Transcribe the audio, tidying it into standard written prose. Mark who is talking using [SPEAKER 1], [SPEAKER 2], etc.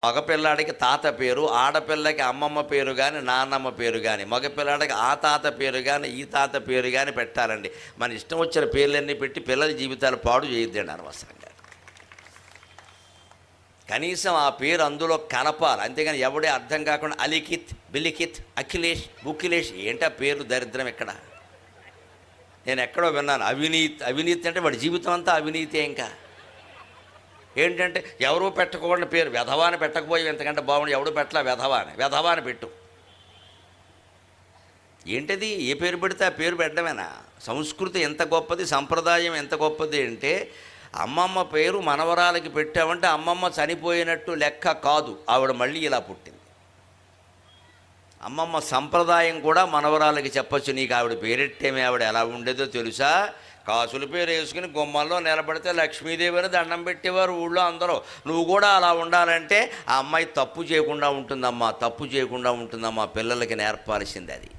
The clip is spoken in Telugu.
[SPEAKER 1] మగపిల్లాడికి తాత పేరు, ఆడపిల్లకి అమ్మమ్మ పేరు కానీ నాన్నమ్మ పేరు కానీ, మగపిల్లాడికి ఆ తాత పేరు కానీ ఈ తాత పేరు కానీ పెట్టాలండి. మన ఇష్టం వచ్చిన పేర్లన్నీ పెట్టి పిల్లల జీవితాలు పాడు చేయొద్దండి అనవసరంగా. కనీసం ఆ పేరు అందులో కనపాలి, అంతేగాని ఎవడే అర్థం కాకుండా అలిఖిత్, బిలిఖిత్, అఖిలేష్, బుకిలేష్ ఏంటి ఆ పేర్లు దరిద్రం. ఎక్కడ నేను ఎక్కడో విన్నాను, అవినీతి అంటే వాడి జీవితం అంతా అవినీతే. ఇంకా ఏంటంటే ఎవరూ పెట్టకూడని పేరు వెధవాని పెట్టకపోయి ఎంతకంటే బాగుండి, ఎవడు పెట్టలా వెధవాని పెట్టు. ఏంటది? ఏ పేరు పెడితే ఆ పేరు పెట్టడమేనా? సంస్కృతి ఎంత గొప్పది, సంప్రదాయం ఎంత గొప్పది అంటే, అమ్మమ్మ పేరు మనవరాలకి పెట్టామంటే అమ్మమ్మ చనిపోయినట్టు లెక్క కాదు, ఆవిడ మళ్ళీ ఇలా పుట్టింది. అమ్మమ్మ సంప్రదాయం కూడా మనవరాలకి చెప్పచ్చు. నీకు ఆవిడ పేరెట్టేమే, ఆవిడ ఎలా ఉండేదో తెలుసా? కాసుల పేరు వేసుకుని గుమ్మంలో నిలబడితే లక్ష్మీదేవిని దండం పెట్టేవారు ఊళ్ళో అందరూ. నువ్వు కూడా అలా ఉండాలంటే ఆ అమ్మాయి తప్పు చేయకుండా ఉంటుందమ్మా, తప్పు చేయకుండా ఉంటుందమ్మా. పిల్లలకి నేర్పాల్సింది అది.